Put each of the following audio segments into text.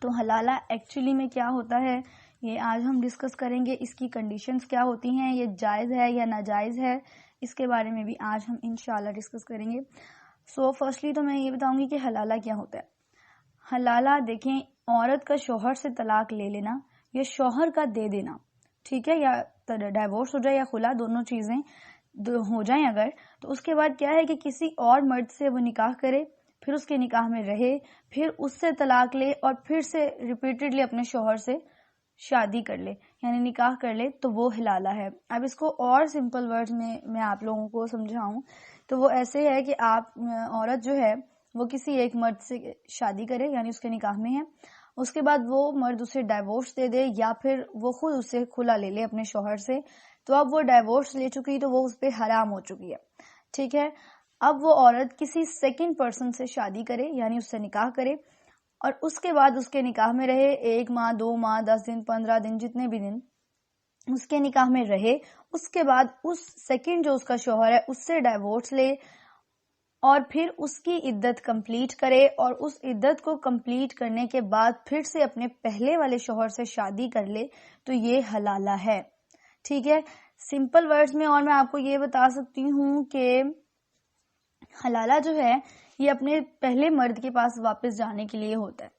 تو حلالہ ایکچولی میں کیا ہوتا ہے یہ آج ہم ڈسکس کریں گے. اس کی کنڈیشنز کیا ہوتی ہیں, یہ جائز ہے یا ناجائز ہے, اس کے بارے میں بھی آج ہم انشاءاللہ ڈسکس کریں گے. سو فرسٹلی تو میں یہ بتاؤں گی کہ حلالہ کیا ہوتا ہے. حلالہ دیکھیں, عورت کا شوہر سے طلاق لے لینا یا شوہر کا دے دینا, ٹھیک ہے, یا ڈائیورس ہو جائے یا خلا, دونوں چیزیں ہو جائیں اگر, تو اس کے بعد کیا ہے کہ کسی اور مرد سے وہ نکاح کرے, پھر اس کے نکاح میں رہے, پھر اس سے طلاق لے اور پھر سے ریپیٹڈلی اپنے شوہر سے شادی کر لے, یعنی نکاح کر لے, تو وہ حلالہ ہے. اب اس کو اور سمپل ورڈ میں آپ لوگوں کو سمجھاؤں تو وہ ایسے ہے کہ عورت جو ہے وہ کسی ایک مرد سے شادی کرے, یعنی اس کے نکاح میں ہے, اس کے بعد وہ مرد اسے ڈائیورس دے دے یا پھر وہ خود اسے کھلا لے لے اپنے شوہر سے, تو اب وہ ڈائیورس لے چکی تو وہ اس پہ حرام ہو چکی ہے, ٹھیک ہے. اب وہ عورت کسی سیکنڈ پرسن سے شادی کرے, یعنی اس سے نکاح کرے, اور اس کے بعد اس کے نکاح میں رہے, 1 ماہ 2 ماہ 10 دن 15 دن جتنے بھی دن اس کے نکاح میں رہے, اس کے بعد اس سیکنڈ جو اس کا شوہر ہے اس سے ڈائیورس لے اور پھر اس کی عدت کمپلیٹ کرے, اور اس عدت کو کمپلیٹ کرنے کے بعد پھر سے اپنے پہلے والے شوہر سے شادی کر لے, تو یہ حلالہ ہے, ٹھیک ہے. سمپل ورڈز میں اور میں آپ کو یہ بتا سکتی ہوں کہ حلالہ جو ہے یہ اپنے پہلے مرد کے پاس واپس جانے کے لیے ہوتا ہے,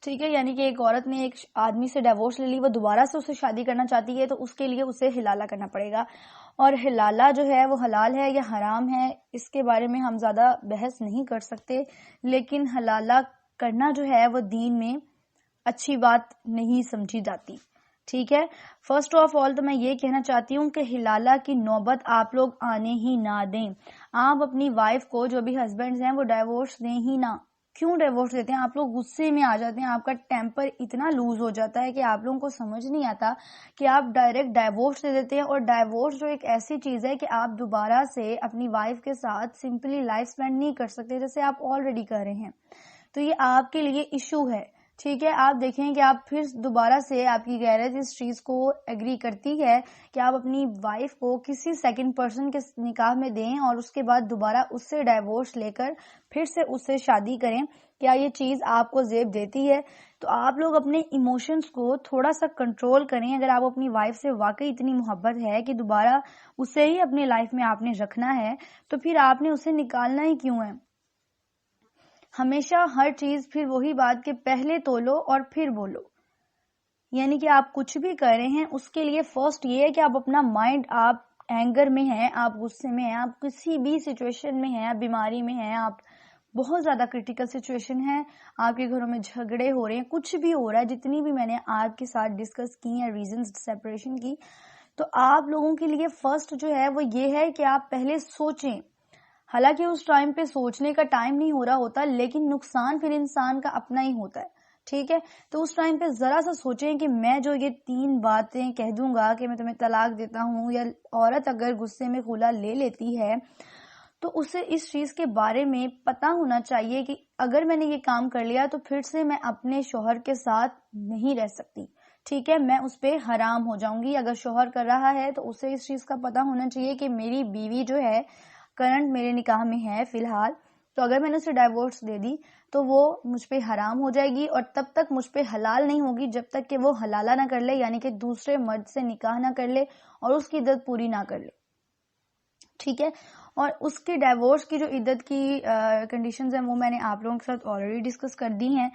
ٹھیک ہے. یعنی کہ ایک عورت نے ایک آدمی سے ڈائیورس لے لی, وہ دوبارہ سے اسے شادی کرنا چاہتی ہے, تو اس کے لیے اسے حلالہ کرنا پڑے گا. اور حلالہ جو ہے وہ حلال ہے یا حرام ہے اس کے بارے میں ہم زیادہ بحث نہیں کر سکتے, لیکن حلالہ کرنا جو ہے وہ دین میں اچھی بات نہیں سمجھی جاتی, ٹھیک ہے. فرسٹ آف آل تو میں یہ کہنا چاہتی ہوں کہ حلالہ کی نوبت آپ لوگ آنے ہی نہ دیں. آپ اپنی وائف کو, جو بھی ہسبینڈز ہیں, وہ ڈائیورس دیں ہی نہ. کیوں ڈائیورس دیتے ہیں؟ آپ لوگ غصے میں آ جاتے ہیں, آپ کا ٹیمپر اتنا لوز ہو جاتا ہے کہ آپ لوگوں کو سمجھ نہیں آتا کہ آپ ڈائریکٹ ڈائیورس دے دیتے ہیں. اور ڈائیورس جو ایک ایسی چیز ہے کہ آپ دوبارہ سے اپنی وائف کے ساتھ سمپلی لائف اسپینڈ نہیں کر سکتے جیسے آپ آلریڈی کر رہے ہیں, تو یہ آپ کے لیے ایشو ہے, ٹھیک ہے. آپ دیکھیں کہ آپ پھر دوبارہ سے آپ کی غیرت اس چیز کو ایگری کرتی ہے کہ آپ اپنی وائف کو کسی سیکنڈ پرسن کے نکاح میں دیں اور اس کے بعد دوبارہ اس سے ڈائیورس لے کر پھر سے اس سے شادی کریں, کیا یہ چیز آپ کو زیب دیتی ہے؟ تو آپ لوگ اپنے ایموشنز کو تھوڑا سا کنٹرول کریں. اگر آپ اپنی وائف سے واقعی اتنی محبت ہے کہ دوبارہ اسے ہی اپنے لائف میں آپ نے رکھنا ہے, تو پھر آپ نے اسے نکالنا ہی کیوں ہے؟ ہمیشہ ہر چیز پھر وہی بات کہ پہلے تولو اور پھر بولو, یعنی کہ آپ کچھ بھی کر رہے ہیں اس کے لیے فرسٹ یہ ہے کہ آپ اپنا مائنڈ, آپ اینگر میں ہیں, آپ غصے میں ہیں, آپ کسی بھی سچویشن میں ہیں, آپ بیماری میں ہیں, آپ بہت زیادہ کرٹیکل سچویشن ہے, آپ کے گھروں میں جھگڑے ہو رہے ہیں, کچھ بھی ہو رہا ہے, جتنی بھی میں نے آپ کے ساتھ ڈسکس کی ہیں ریزنز سیپریشن کی, تو آپ لوگوں کے لیے فرسٹ جو ہے وہ یہ ہے کہ آپ پہلے سوچیں. حالانکہ اس ٹائم پہ سوچنے کا ٹائم نہیں ہو رہا ہوتا, لیکن نقصان پھر انسان کا اپنا ہی ہوتا ہے, ٹھیک ہے. تو اس ٹائم پہ ذرا سا سوچیں کہ میں جو یہ 3 باتیں کہہ دوں گا کہ میں تمہیں طلاق دیتا ہوں, یا عورت اگر غصے میں خلا لے لیتی ہے تو اسے اس چیز کے بارے میں پتا ہونا چاہیے کہ اگر میں نے یہ کام کر لیا تو پھر سے میں اپنے شوہر کے ساتھ نہیں رہ سکتی, ٹھیک ہے, میں اس پہ حرام ہو جاؤں گی. اگر شوہر کر رہا ہے تو اسے اس چیز کا پتا ہونا چاہیے کہ میری بیوی جو ہے کرنٹ میرے نکاح میں ہے فی الحال, تو اگر میں نے اسے ڈائیورس دے دی تو وہ مجھ پہ حرام ہو جائے گی, اور تب تک مجھ پہ حلال نہیں ہوگی جب تک کہ وہ حلالہ نہ کر لے, یعنی کہ دوسرے مرد سے نکاح نہ کر لے اور اس کی عدت پوری نہ کر لے, ٹھیک ہے. اور اس کی ڈائیورس کی جو عدت کی کنڈیشنز ہیں وہ میں نے آپ لوگوں کے ساتھ آلریڈی ڈسکس کر دی ہیں,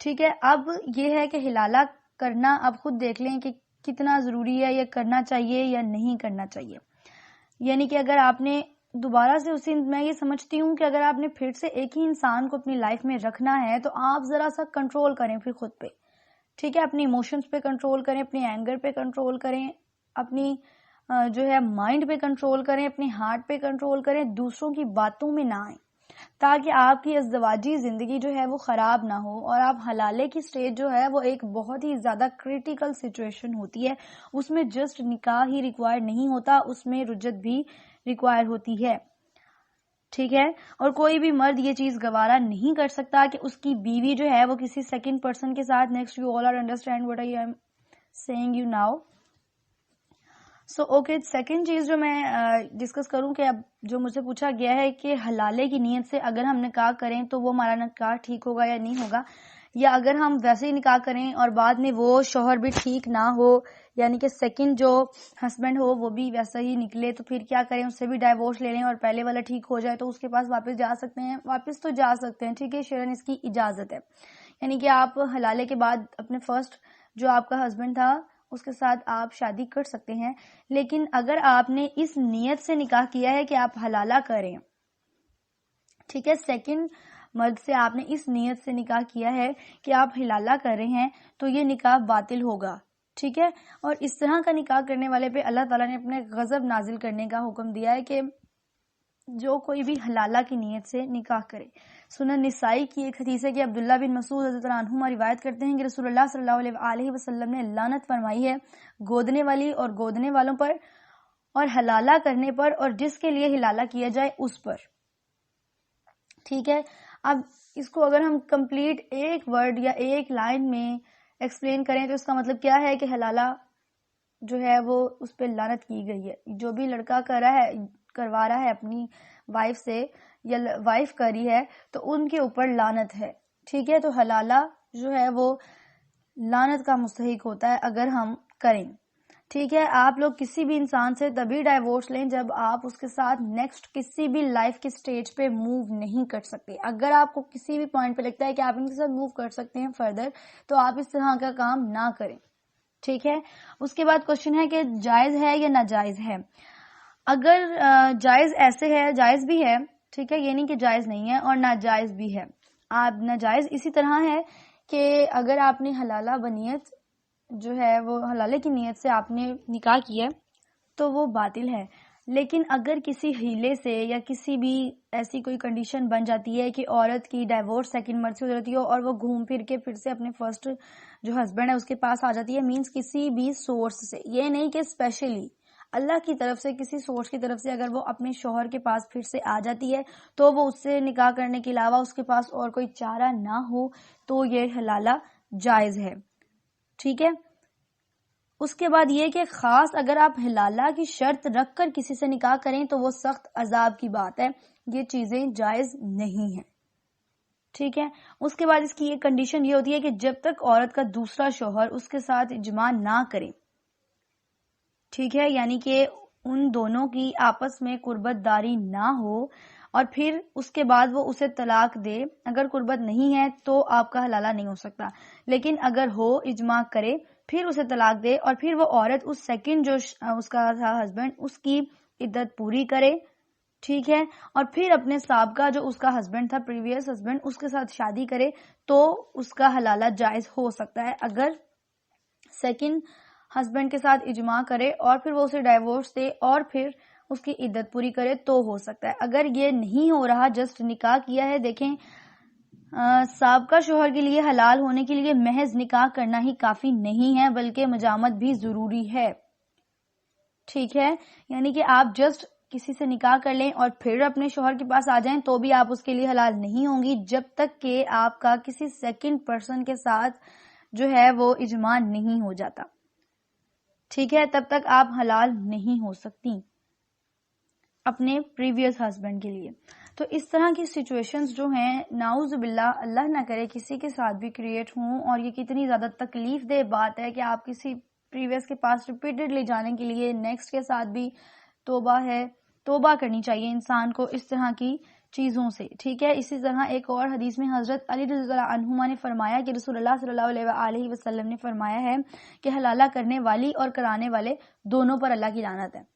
ٹھیک ہے. اب یہ ہے کہ حلالہ کرنا اب خود دیکھ لیں کہ کتنا ضروری ہے, یا کرنا چاہیے یا نہیں کرنا چاہیے. یعنی کہ اگر آپ نے دوبارہ سے میں یہ سمجھتی ہوں کہ اگر آپ نے پھر سے ایک ہی انسان کو اپنی لائف میں رکھنا ہے تو آپ ذرا سا کنٹرول کریں پھر خود پہ, ٹھیک ہے. اپنی ایموشنز پہ کنٹرول کریں, اپنے اینگر پہ کنٹرول کریں, اپنی جو ہے مائنڈ پہ کنٹرول کریں, اپنے ہارٹ پہ کنٹرول کریں, دوسروں کی باتوں میں نہ آئیں, تاکہ آپ کی ازدواجی زندگی جو ہے وہ خراب نہ ہو. اور آپ حلالے کی سٹیج جو ہے وہ ایک بہت ہی زیادہ کریٹیکل سچویشن ہوتی ہے, اس میں جسٹ نکاح ہی ریکوائر نہیں ہوتا, اس میں رجت بھی ریکوائر ہوتی ہے, ٹھیک ہے. اور کوئی بھی مرد یہ چیز گوارا نہیں کر سکتا کہ اس کی بیوی جو ہے وہ کسی سیکنڈ پرسن کے ساتھ, next you all are understand what I am saying you now. So okay, second چیز جو میں ڈسکس کروں کہ اب جو مجھ سے پوچھا گیا ہے کہ حلالے کی نیت سے اگر ہم نکاح کریں تو وہ ہمارا نکاح ٹھیک ہوگا یا نہیں ہوگا، یا اگر ہم ویسے ہی نکاح کریں اور بعد میں وہ شوہر بھی ٹھیک نہ ہو، یعنی کہ سیکنڈ جو ہسبینڈ ہو وہ بھی ویسا ہی نکلے، تو پھر کیا کریں؟ اس سے بھی ڈائیورس لے لیں اور پہلے والا ٹھیک ہو جائے تو اس کے پاس واپس جا سکتے ہیں؟ واپس تو جا سکتے ہیں، ٹھیک ہے، شرعاً اس کی اجازت ہے، یعنی کہ آپ حلالے کے بعد اپنے فرسٹ جو آپ کا ہسبینڈ تھا اس کے ساتھ آپ شادی کر سکتے ہیں. لیکن اگر آپ نے اس نیت سے نکاح کیا ہے کہ آپ حلالہ کریں، ٹھیک ہے، سیکنڈ مرد سے آپ نے اس نیت سے نکاح کیا ہے کہ آپ حلالہ کر رہے ہیں، تو یہ نکاح باطل ہوگا، ٹھیک ہے. اور اس طرح کا نکاح کرنے والے پہ اللہ تعالیٰ نے اپنے غضب نازل کرنے کا حکم دیا ہے کہ جو کوئی بھی حلالہ کی نیت سے نکاح کرے. سنن نسائی کی ایک حدیث ہے کہ عبداللہ بن مسعود رضی اللہ عنہما روایت کرتے ہیں کہ رسول اللہ صلی اللہ علیہ وسلم نے لعنت فرمائی ہے گودنے والی اور گودنے والوں پر، اور حلالہ کرنے پر، اور جس کے لیے حلالہ کیا جائے اس پر. ٹھیک ہے، اب اس کو اگر ہم کمپلیٹ ایک ورڈ یا ایک لائن میں ایکسپلین کریں تو اس کا مطلب کیا ہے کہ حلالہ جو ہے وہ اس پہ لعنت کی گئی ہے. جو بھی لڑکا کروا رہا ہے اپنی وائف سے یا وائف کری ہے تو ان کے اوپر لعنت ہے. ٹھیک ہے، تو حلالہ جو ہے وہ لعنت کا مستحق ہوتا ہے اگر ہم کریں. ٹھیک ہے، آپ لوگ کسی بھی انسان سے تبھی ڈائیورس لیں جب آپ اس کے ساتھ نیکسٹ کسی بھی لائف کے سٹیج پہ موو نہیں کر سکتے. اگر آپ کو کسی بھی پوائنٹ پہ لگتا ہے کہ آپ ان کے ساتھ موو کر سکتے ہیں فردر، تو آپ اس طرح کا کام نہ کریں. ٹھیک ہے، اس کے بعد کوشچن ہے کہ جائز ہے یا ناجائز ہے. اگر جائز ایسے ہے، جائز بھی ہے، ٹھیک ہے، یہ نہیں کہ جائز نہیں ہے، اور ناجائز بھی ہے. آپ ناجائز اسی طرح ہے کہ اگر آپ نے حلالہ بنیت جو ہے وہ حلالے کی نیت سے آپ نے نکاح کیا تو وہ باطل ہے. لیکن اگر کسی ہیلے سے یا کسی بھی ایسی کوئی کنڈیشن بن جاتی ہے کہ عورت کی ڈائیورس سیکنڈ مرد سے ہو جاتی ہے اور وہ گھوم پھر کے پھر سے اپنے فرسٹ جو ہسبینڈ ہے اس کے پاس آ جاتی ہے، مینس کسی بھی سورس سے، یہ نہیں کہ اسپیشلی اللہ کی طرف سے کسی سورس کی طرف سے اگر وہ اپنے شوہر کے پاس پھر سے آ جاتی ہے تو وہ اس سے نکاح کرنے کے علاوہ اس کے پاس اور کوئی چارہ نہ ہو تو یہ حلالہ جائز ہے. ٹھیک ہے، اس کے بعد یہ کہ خاص اگر آپ حلالہ کی شرط رکھ کر کسی سے نکاح کریں تو وہ سخت عذاب کی بات ہے، یہ چیزیں جائز نہیں ہیں. ٹھیک ہے، اس کے بعد اس کی ایک کنڈیشن یہ ہوتی ہے کہ جب تک عورت کا دوسرا شوہر اس کے ساتھ اجماع نہ کرے، ٹھیک ہے، یعنی کہ ان دونوں کی آپس میں قربت داری نہ ہو اور پھر اس کے بعد وہ اسے طلاق دے. اگر قربت نہیں ہے تو آپ کا حلالہ نہیں ہو سکتا، لیکن اگر ہو، اجماع کرے، پھر اسے طلاق دے اور پھر وہ عورت اس سیکنڈ جو اس کا تھا ہسبینڈ اس کی عدت پوری کرے، ٹھیک ہے، اور پھر اپنے سابقہ جو اس کا ہسبینڈ تھا، پریویس ہسبینڈ، اس کے ساتھ شادی کرے تو اس کا حلالہ جائز ہو سکتا ہے. اگر سیکنڈ ہسبینڈ کے ساتھ اجماع کرے اور پھر وہ اسے ڈائیورس دے اور پھر اس کی عدت پوری کرے تو ہو سکتا ہے. اگر یہ نہیں ہو رہا، جسٹ نکاح کیا ہے، دیکھیں سابقہ شوہر کے لیے حلال ہونے کے لیے محض نکاح کرنا ہی کافی نہیں ہے بلکہ مجامت بھی ضروری ہے. ٹھیک ہے، یعنی کہ آپ جسٹ کسی سے نکاح کر لیں اور پھر اپنے شوہر کے پاس آ جائیں تو بھی آپ اس کے لیے حلال نہیں ہوں گی جب تک کہ آپ کا کسی سیکنڈ پرسن کے ساتھ جو ہے وہ اجماع نہیں ہو جاتا. ٹھیک ہے، تب تک آپ حلال نہیں ہو سکتی اپنے پریویس ہسبینڈ کے لیے. تو اس طرح کی سچویشنز جو ہیں، نعوذ باللہ، اللہ نہ کرے کسی کے ساتھ بھی کریٹ ہوں، اور یہ کتنی زیادہ تکلیف دہ بات ہے کہ آپ کسی پریویس کے پاس ریپیٹڈلی جانے کے لیے نیکسٹ کے ساتھ بھی توبہ ہے، توبہ کرنی چاہیے انسان کو اس طرح کی چیزوں سے. ٹھیک ہے، اسی طرح ایک اور حدیث میں حضرت علی رضی اللہ عنہما نے فرمایا کہ رسول اللہ صلی اللہ علیہ وسلم نے فرمایا ہے کہ حلالہ کرنے والی اور کرانے والے دونوں پر اللہ کی لعنت ہے.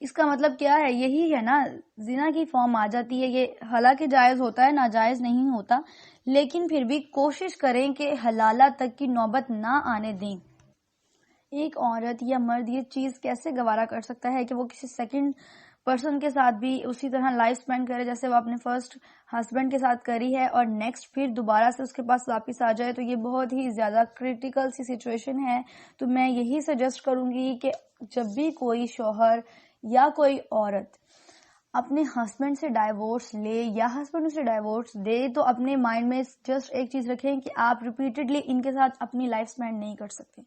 اس کا مطلب کیا ہے؟ یہی ہے نا، زنا کی فارم آ جاتی ہے. یہ حالانکہ جائز ہوتا ہے، ناجائز نہیں ہوتا، لیکن پھر بھی کوشش کریں کہ حلالہ تک کی نوبت نہ آنے دیں. ایک عورت یا مرد یہ چیز کیسے گوارا کر سکتا ہے کہ وہ کسی سیکنڈ پرسن کے ساتھ بھی اسی طرح لائف اسپینڈ کرے جیسے وہ اپنے فرسٹ ہسبینڈ کے ساتھ کری ہے اور نیکسٹ پھر دوبارہ سے اس کے پاس واپس آ جائے؟ تو یہ بہت ہی زیادہ کریٹیکل سی سچویشن ہے. تو میں یہی سجیسٹ کروں گی کہ جب بھی کوئی شوہر یا کوئی عورت اپنے ہسبینڈ سے ڈائیورس لے یا ہسبینڈ سے ڈائیورس دے تو اپنے مائنڈ میں جسٹ ایک چیز رکھیں کہ آپ ریپیٹڈلی ان کے ساتھ اپنی لائف اسپینڈ نہیں کر سکتے.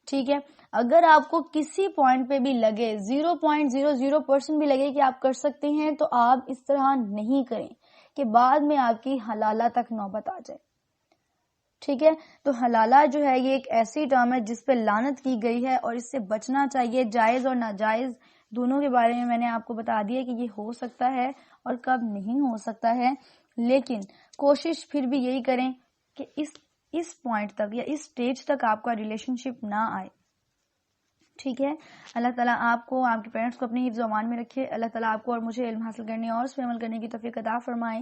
ٹھیک ہے. اگر آپ کو کسی پوائنٹ پہ بھی لگے 0.00% بھی لگے کہ آپ کر سکتے ہیں تو آپ اس طرح نہیں کریں کہ بعد میں آپ کی حلالہ تک نوبت آ جائے. ٹھیک ہے. تو حلالہ جو ہے یہ ایک ایسی ٹرم ہے جس پہ لعنت کی گئی ہے اور اس سے بچنا چاہیے. جائز اور ناجائز دونوں کے بارے میں نے آپ کو بتا دیا کہ یہ ہو سکتا ہے اور کب نہیں ہو سکتا ہے، لیکن کوشش پھر بھی یہی کریں کہ اس پوائنٹ تک یا اس سٹیج تک آپ کا ریلیشن شپ نہ آئے. ٹھیک ہے. اللہ تعالیٰ آپ کو، آپ کے پیرنٹس کو اپنی حفظ و امان میں رکھے. اللہ تعالیٰ آپ کو اور مجھے علم حاصل کرنے اور اس پہ عمل کرنے کی توفیق عطا فرمائے.